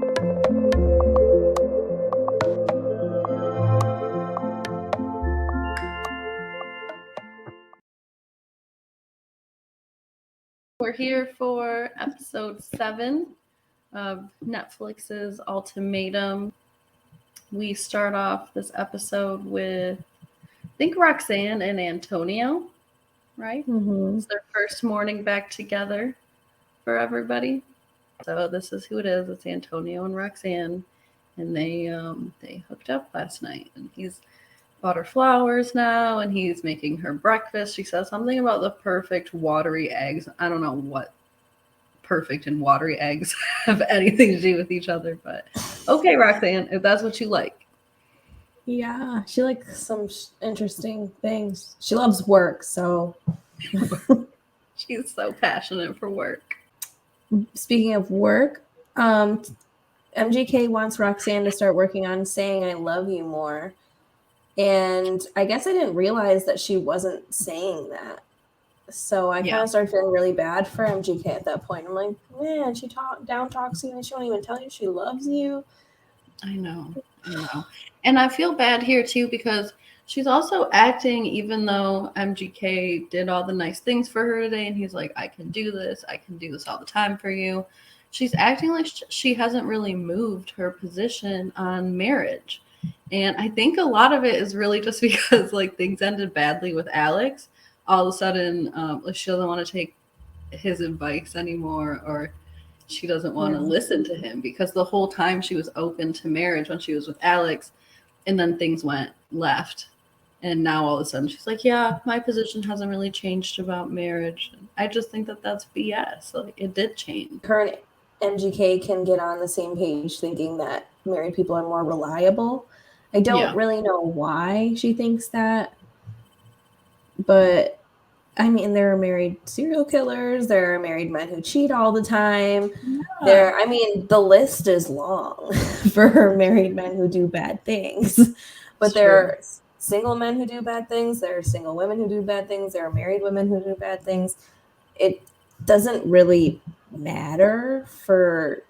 We're here for episode 7 of Netflix's Ultimatum. We start off this episode with, I think, Roxanne and Antonio, right? Mm-hmm. It's their first morning back together for everybody. So this is who it is. It's Antonio and Roxanne, and they hooked up last night, and he's bought her flowers now, and he's making her breakfast. She says something about the perfect watery eggs. I don't know what perfect and watery eggs have anything to do with each other, but okay, Roxanne, if that's what you like. Yeah, she likes some interesting things. She loves work, so She's so passionate for work. Speaking of work, MGK wants Roxanne to start working on saying I love you more. And I guess I didn't realize that she wasn't saying that. So I kind of started feeling really bad for MGK at that point. I'm like, man, she talks you and she won't even tell you she loves you. I know. And I feel bad here too, because she's also acting, even though MGK did all the nice things for her today, and he's like, I can do this all the time for you. She's acting like she hasn't really moved her position on marriage. And I think a lot of it is really just because like things ended badly with Alex. All of a sudden, she doesn't want to take his advice anymore, or she doesn't want to listen to him, because the whole time she was open to marriage when she was with Alex, and then things went left. And now all of a sudden she's like, yeah, my position hasn't really changed about marriage. I just think that that's BS. Like, it did change. Her and MGK can get on the same page thinking that married people are more reliable. I don't really know why she thinks that, but I mean, there are married serial killers. There are married men who cheat all the time. Yeah. I mean, the list is long for married men who do bad things. But there are single men who do bad things. There are single women who do bad things. There are married women who do bad things. It doesn't really matter for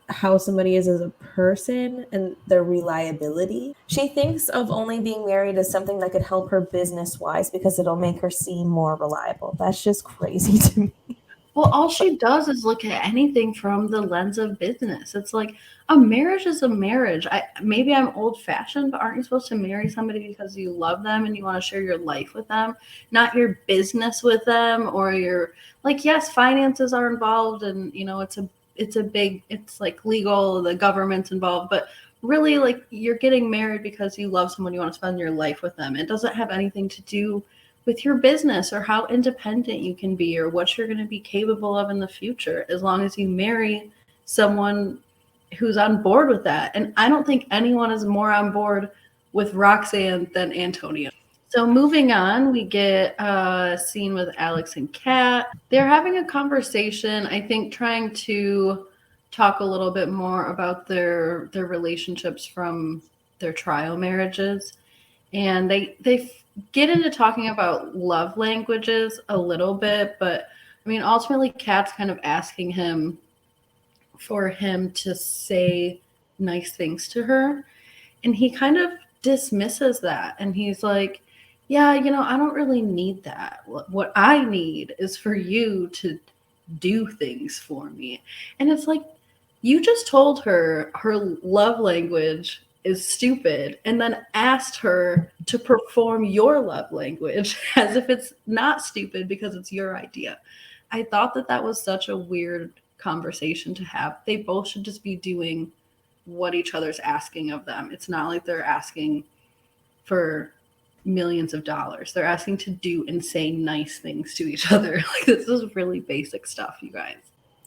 how somebody is as a person and their reliability. She thinks of only being married as something that could help her business-wise because it'll make her seem more reliable. That's just crazy to me. Well, all she does is look at anything from the lens of business. It's like, a marriage is a marriage. Maybe I'm old-fashioned, but aren't you supposed to marry somebody because you love them and you want to share your life with them, not your business with them, or your, like, yes, finances are involved, and it's like legal, the government's involved, but really, like, you're getting married because you love someone, you want to spend your life with them. It doesn't have anything to do with your business or how independent you can be or what you're going to be capable of in the future, as long as you marry someone who's on board with that. And I don't think anyone is more on board with Roxanne than Antonio. So moving on, we get a scene with Alex and Kat. They're having a conversation, I think, trying to talk a little bit more about their relationships from their trial marriages. And they get into talking about love languages a little bit, but I mean, ultimately, Kat's kind of asking him for him to say nice things to her, and he kind of dismisses that, and he's like, yeah, I don't really need that. What I need is for you to do things for me. And it's like, you just told her love language is stupid, and then asked her to perform your love language as if it's not stupid because it's your idea. I thought that was such a weird conversation to have. They both should just be doing what each other's asking of them. It's not like they're asking for millions of dollars. They're asking to do and say nice things to each other. Like, this is really basic stuff, you guys.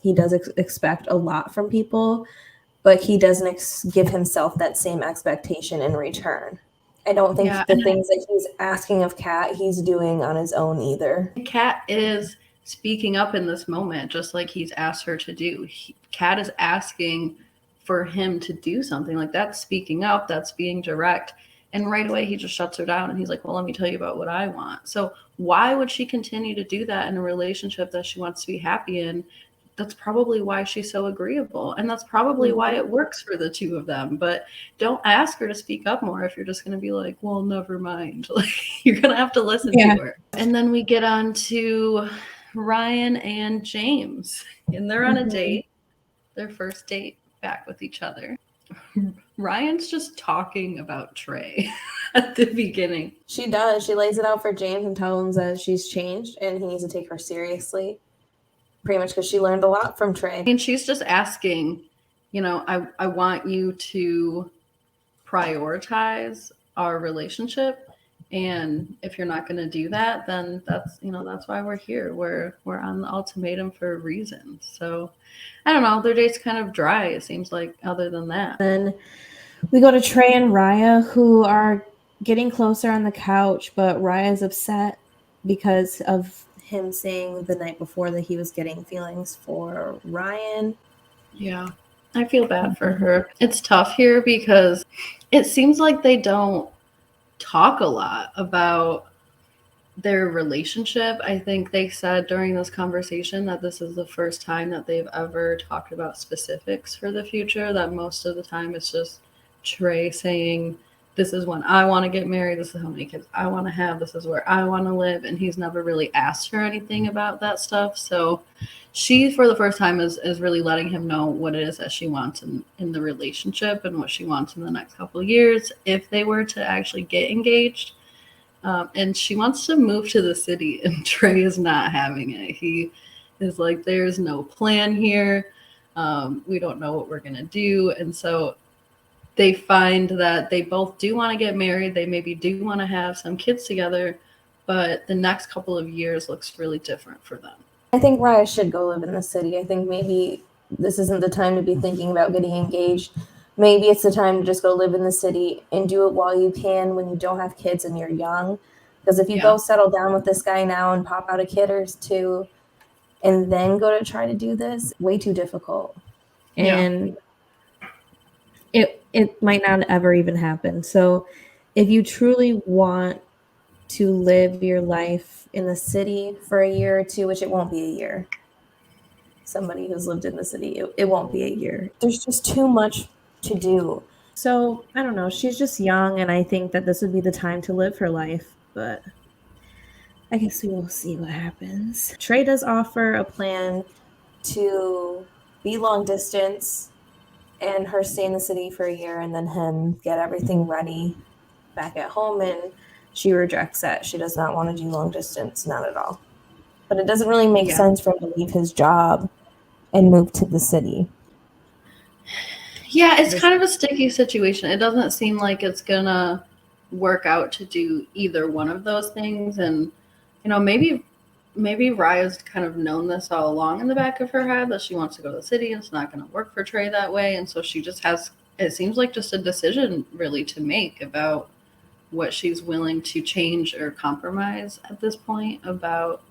He does expect a lot from people, but he doesn't give himself that same expectation in return. I don't think the things that he's asking of Kat, he's doing on his own either. Kat is speaking up in this moment, just like he's asked her to do. Kat is asking for him to do something. Like, that's speaking up, that's being direct. And right away, he just shuts her down, and he's like, well, let me tell you about what I want. So why would she continue to do that in a relationship that she wants to be happy in, that's probably why she's so agreeable, and that's probably why it works for the two of them. But don't ask her to speak up more if you're just going to be like, well, never mind. Like, you're going to have to listen to her. And then we get on to Ryan and James, and they're on a date, their first date back with each other. Ryan's just talking about Trey at the beginning. She does. She lays it out for James and tells him that she's changed and he needs to take her seriously. Pretty much because she learned a lot from Trey. And she's just asking, you know, I want you to prioritize our relationship. And if you're not going to do that, then that's, you know, that's why we're here. We're on the ultimatum for a reason. So I don't know. Their date's kind of dry, it seems like, other than that. Then we go to Trey and Raya, who are getting closer on the couch, but Raya's upset because of him saying the night before that he was getting feelings for Ryan. Yeah, I feel bad for her. It's tough here because it seems like they don't talk a lot about their relationship. I think they said during this conversation that this is the first time that they've ever talked about specifics for the future, that most of the time it's just Trey saying, this is when I want to get married, this is how many kids I want to have, this is where I want to live, and he's never really asked her anything about that stuff. So she, for the first time, is really letting him know what it is that she wants in the relationship and what she wants in the next couple of years if they were to actually get engaged. And she wants to move to the city, and Trey is not having it. He is like, there's no plan here. We don't know what we're going to do. And so they find that they both do want to get married. They maybe do want to have some kids together, but the next couple of years looks really different for them. I think Raya should go live in the city. I think maybe this isn't the time to be thinking about getting engaged. Maybe it's the time to just go live in the city and do it while you can when you don't have kids and you're young. Because if you go settle down with this guy now and pop out a kid or two and then go to try to do this, way too difficult. And it might not ever even happen. So if you truly want to live your life in the city for a year or two, which it won't be a year. Somebody who's lived in the city, it won't be a year. There's just too much to do. So I don't know. She's just young, and I think that this would be the time to live her life. But I guess we will see what happens. Trey does offer a plan to be long distance and her stay in the city for a year and then him get everything ready back at home, and she rejects that. She does not want to do long distance, not at all. But it doesn't really make sense for him to leave his job and move to the city. Yeah, it's kind of a sticky situation. It doesn't seem like it's gonna work out to do either one of those things. And, you know, maybe Raya's kind of known this all along in the back of her head, that she wants to go to the city and it's not going to work for Trey that way. And so she just has, it seems like, just a decision really to make about what she's willing to change or compromise at this point about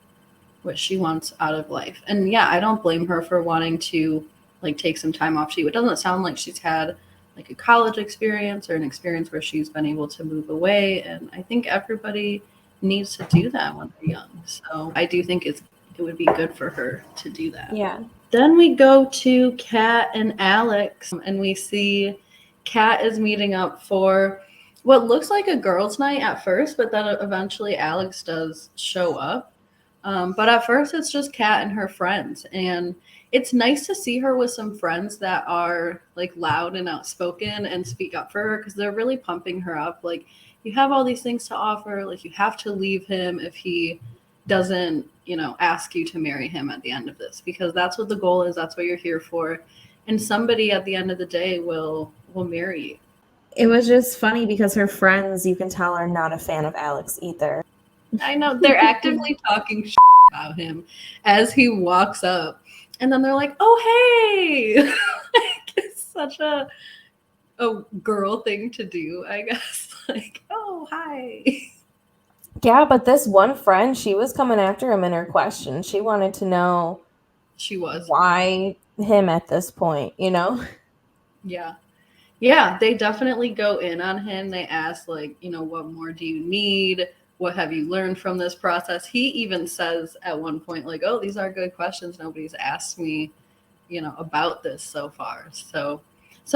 what she wants out of life. And yeah, I don't blame her for wanting to like take some time off. It doesn't sound like she's had like a college experience or an experience where she's been able to move away. And I think everybody needs to do that when they're young. So I do think it would be good for her to do that. Yeah. Then we go to Kat and Alex, and we see Kat is meeting up for what looks like a girls' night at first, but then eventually Alex does show up. But at first it's just Kat and her friends, and it's nice to see her with some friends that are like loud and outspoken and speak up for her, because they're really pumping her up. Like, you have all these things to offer. Like, you have to leave him if he doesn't, you know, ask you to marry him at the end of this, because that's what the goal is. That's what you're here for. And somebody at the end of the day will marry you. It was just funny because her friends, you can tell, are not a fan of Alex either. I know, they're actively talking about him as he walks up, and then they're like, "Oh, hey!" Like, it's such a girl thing to do, I guess. Like, "Oh, hi." Yeah, but this one friend, she was coming after him in her question. She wanted to know why him at this point, you know? Yeah, they definitely go in on him. They ask, like, you know, what more do you need? what have you learned from this process? He even says at one point, like, oh, these are good questions. Nobody's asked me, about this so far. So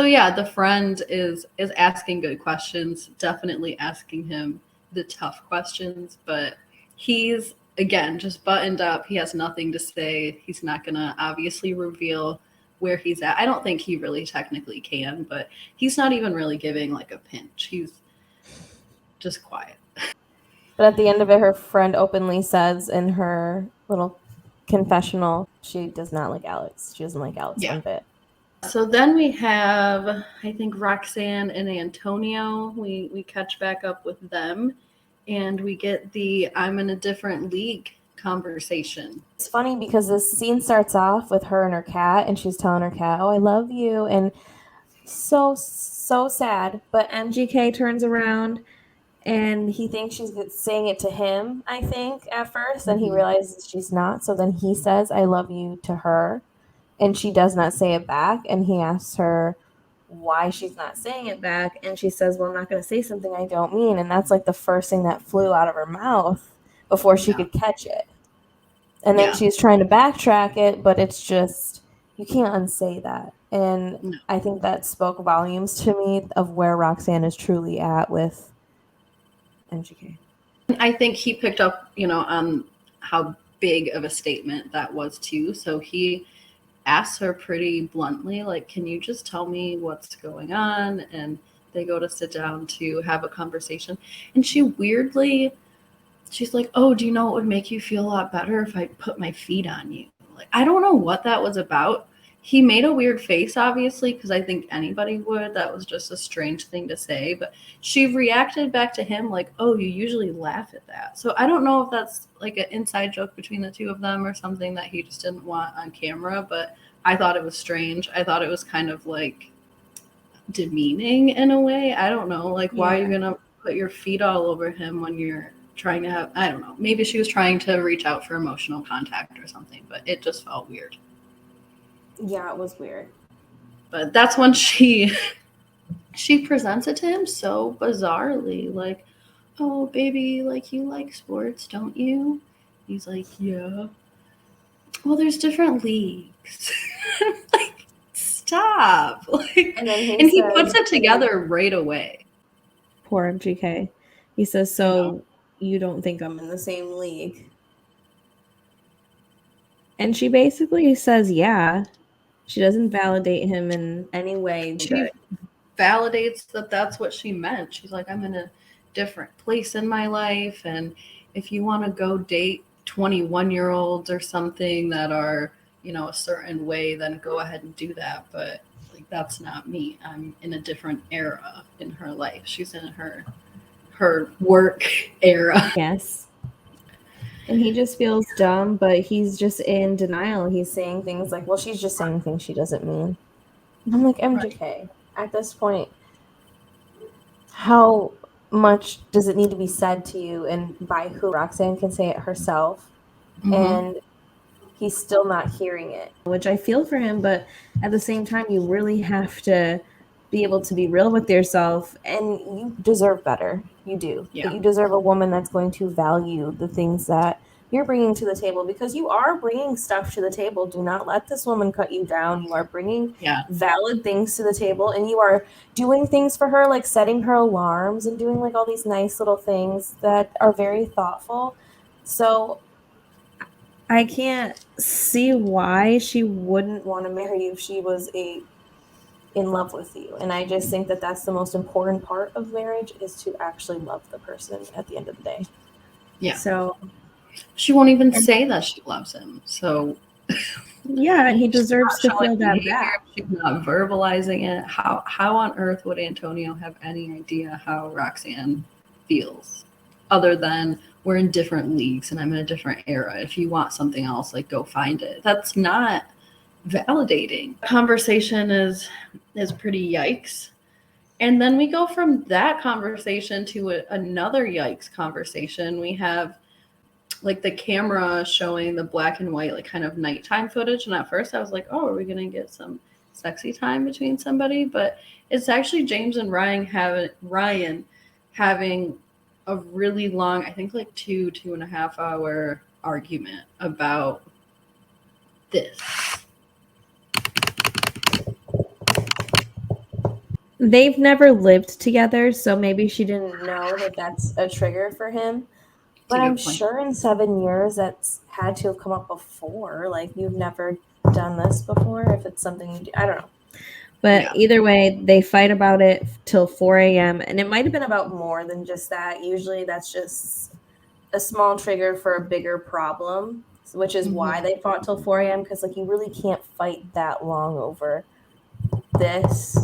yeah, the friend is asking good questions, definitely asking him the tough questions, but he's again just buttoned up. He has nothing to say. He's not gonna obviously reveal where he's at. I don't think he really technically can, but he's not even really giving like a pinch. He's just quiet. But at the end of it, her friend openly says in her little confessional, she does not like Alex. She doesn't like Alex Yeah. one bit. So then we have, I think, Roxanne and Antonio. We catch back up with them, and we get the "I'm in a different league" conversation. It's funny because this scene starts off with her and her cat, and she's telling her cat, "Oh, I love you," and so sad. But MGK turns around and he thinks she's saying it to him, I think, at first, and he realizes she's not. So then he says, "I love you" to her, and she does not say it back. And he asks her why she's not saying it back, and she says, "Well, I'm not going to say something I don't mean." And that's like the first thing that flew out of her mouth before she could catch it. And then she's trying to backtrack it, but it's just, you can't unsay that. And I think that spoke volumes to me of where Roxanne is truly at with MGK. I think he picked up, on how big of a statement that was too. So he asks her pretty bluntly, like, "Can you just tell me what's going on?" And they go to sit down to have a conversation. And she's like, "Oh, do you know what would make you feel a lot better if I put my feet on you?" Like, I don't know what that was about. He made a weird face, obviously, because I think anybody would. That was just a strange thing to say. But she reacted back to him like, "Oh, you usually laugh at that." So I don't know if that's like an inside joke between the two of them or something that he just didn't want on camera. But I thought it was strange. I thought it was kind of like demeaning in a way. I don't know. Like, why are you going to put your feet all over him when you're trying to have, I don't know, maybe she was trying to reach out for emotional contact or something, but it just felt weird. Yeah, it was weird. But that's when she presents it to him so bizarrely, like, "Oh, baby, like, you like sports, don't you?" He's like, "Yeah." "Well, there's different leagues." Like, stop. Like, and he puts it together right away. Poor MGK. He says, "So you don't think I'm in the same league?" And she basically says, yeah. She doesn't validate him in any way. She validates that that's what she meant. She's like, "I'm in a different place in my life, and if you want to go date 21-year-olds or something that are, a certain way, then go ahead and do that. But like, that's not me. I'm in a different era in her life. She's in her work era." Yes. And he just feels dumb, but he's just in denial. He's saying things like, "Well, she's just saying things she doesn't mean." And I'm like, MGK, at this point, how much does it need to be said to you, and by who? Roxanne can say it herself. And he's still not hearing it, which I feel for him. But at the same time, you really have to be able to be real with yourself, and you deserve better. You do. Yeah. You deserve a woman that's going to value the things that you're bringing to the table, because you are bringing stuff to the table. Do not let this woman cut you down. You are bringing valid things to the table, and you are doing things for her, like setting her alarms and doing like all these nice little things that are very thoughtful. So I can't see why she wouldn't want to marry you if she was in love with you. And I just think that that's the most important part of marriage, is to actually love the person at the end of the day. Yeah. So she won't even say that she loves him. So yeah, he deserves to feel that back. She's not verbalizing it. How on earth would Antonio have any idea how Roxanne feels, other than we're in different leagues and I'm in a different era? If you want something else, like, go find it. That's not validating. Conversation is pretty yikes. And then we go from that conversation to another yikes conversation. We have like the camera showing the black and white, like, kind of nighttime footage. And at first I was like, oh, are we going to get some sexy time between somebody? But it's actually James and Ryan having a really long, I think like 2.5 hour argument about this. They've never lived together, so maybe she didn't know that that's a trigger for him. But I'm sure in 7 years that's had to have come up before. Like, you've never done this before, if it's something you do. I don't know. But either way, they fight about it till 4 a.m. And it might have been about more than just that. Usually that's just a small trigger for a bigger problem, which is why they fought till 4 a.m. Because, like, you really can't fight that long over this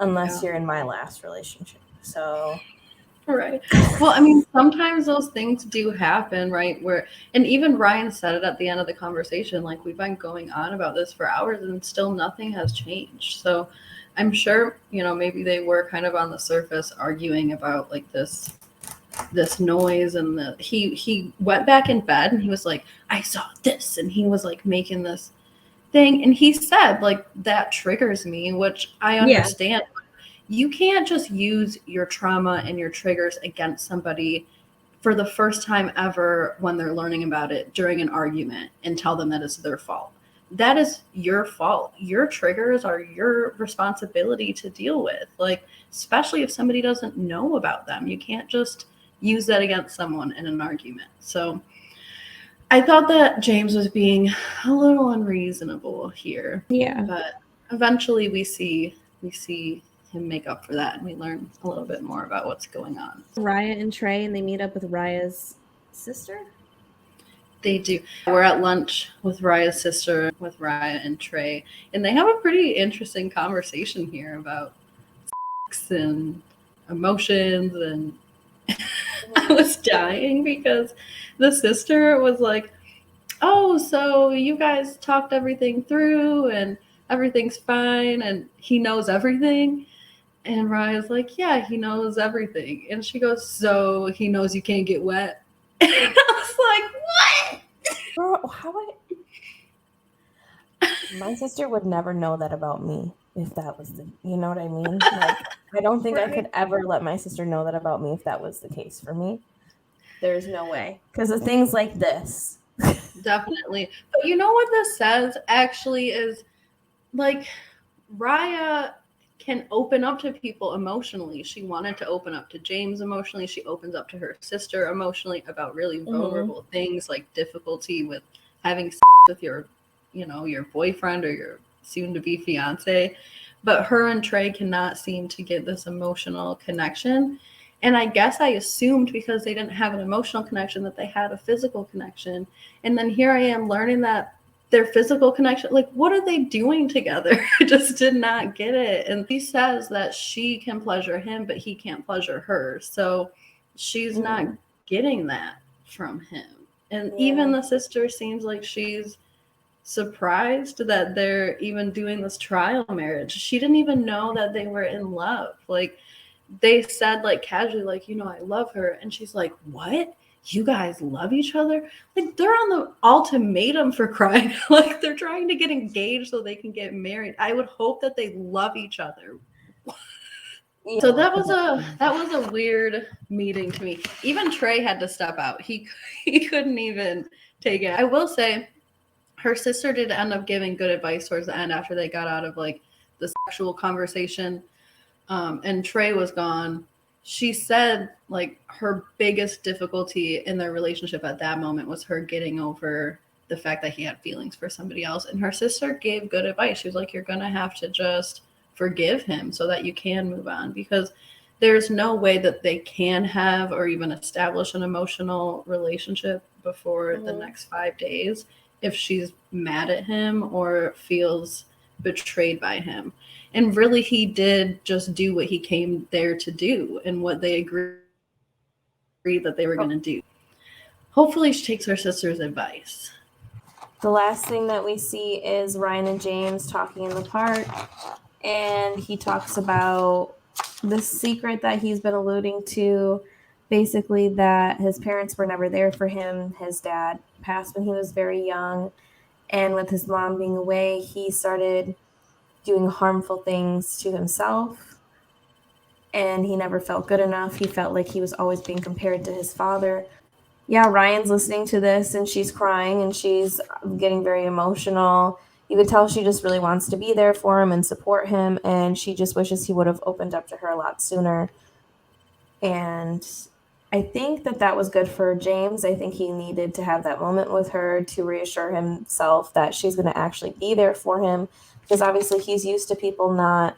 unless you're in my last relationship. So... Right. Well, I mean, sometimes those things do happen, right? And even Ryan said it at the end of the conversation, like, we've been going on about this for hours and still nothing has changed. So I'm sure, maybe they were kind of on the surface arguing about like this noise, and he went back in bed and he was like, I saw this, and he was like making this thing, and he said like, that triggers me, which I understand. You can't just use your trauma and your triggers against somebody for the first time ever when they're learning about it during an argument and tell them that it's their fault. That is your fault. Your triggers are your responsibility to deal with, like, especially if somebody doesn't know about them. You can't just use that against someone in an argument. So I thought that James was being a little unreasonable here. Yeah. But eventually we see him make up for that, and we learn a little bit more about what's going on. Raya and Trey, and they meet up with Raya's sister? They do. We're at lunch with Raya's sister, with Raya and Trey, and they have a pretty interesting conversation here about sex and emotions, and I was dying because the sister was like, oh, so you guys talked everything through and everything's fine and he knows everything? And Raya's like, yeah, he knows everything. And she goes, so he knows you can't get wet? And I was like, what? Girl, my sister would never know that about me if that was you know what I mean? Like, I don't think I could ever let my sister know that about me if that was the case for me. There's no way. Because of things like this. Definitely. But you know what this says actually is, like, Raya can open up to people emotionally. She wanted to open up to James emotionally. She opens up to her sister emotionally about really vulnerable things, like difficulty with having sex with your boyfriend or your soon-to-be fiance. But her and Trey cannot seem to get this emotional connection. And I guess I assumed because they didn't have an emotional connection that they had a physical connection. And then here I am learning that their physical connection, like, what are they doing together? I just did not get it. And he says that she can pleasure him, but he can't pleasure her. So she's not getting that from him. And even the sister seems like she's surprised that they're even doing this trial marriage. She didn't even know that they were in love. Like, they said, like, casually, like, I love her. And she's like, what? You guys love each other? Like, they're on the ultimatum, for crying. Like, they're trying to get engaged so they can get married. I would hope that they love each other. So that was a weird meeting to me. Even Trey had to step out. He couldn't even take it. I will say, her sister did end up giving good advice towards the end after they got out of like the sexual conversation, and Trey was gone. She said like her biggest difficulty in their relationship at that moment was her getting over the fact that he had feelings for somebody else. And her sister gave good advice. She was like, you're going to have to just forgive him so that you can move on, because there's no way that they can have or even establish an emotional relationship before the next 5 days if she's mad at him or feels betrayed by him. And really, he did just do what he came there to do and what they agreed that they were going to do. Hopefully she takes her sister's advice. The last thing that we see is Ryan and James talking in the park, and he talks about the secret that he's been alluding to, basically that his parents were never there for him. His dad passed when he was very young, and with his mom being away, he started doing harmful things to himself and he never felt good enough. He felt like he was always being compared to his father. Yeah, Ryan's listening to this and she's crying and she's getting very emotional. You could tell she just really wants to be there for him and support him, and she just wishes he would have opened up to her a lot sooner. And I think that was good for James. I think he needed to have that moment with her to reassure himself that she's going to actually be there for him, because obviously he's used to people not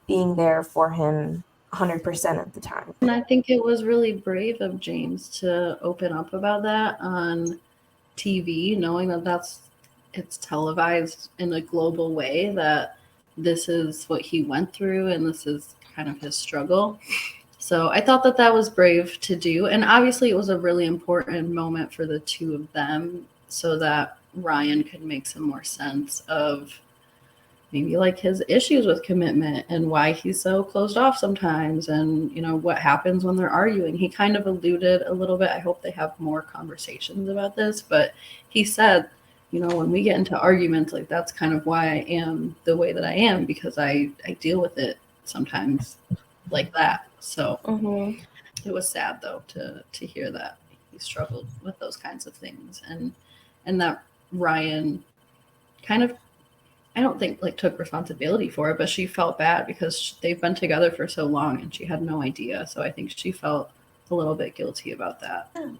being there for him 100% of the time. And I think it was really brave of James to open up about that on TV, knowing that it's televised in a global way, that this is what he went through and this is kind of his struggle. So I thought that was brave to do. And obviously, it was a really important moment for the two of them so that Ryan could make some more sense of maybe like his issues with commitment and why he's so closed off sometimes, and what happens when they're arguing. He kind of alluded a little bit. I hope they have more conversations about this, but he said, when we get into arguments, like that's kind of why I am the way that I am, because I deal with it sometimes like that. So It was sad though to hear that he struggled with those kinds of things, and that Ryan kind of, I don't think like took responsibility for it, but she felt bad because they've been together for so long and she had no idea. So I think she felt a little bit guilty about that. Yeah.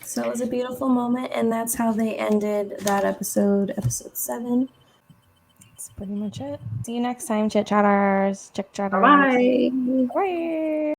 So it was a beautiful moment, and that's how they ended that episode 7. That's pretty much it. See you next time, chit chatters. Bye. Bye.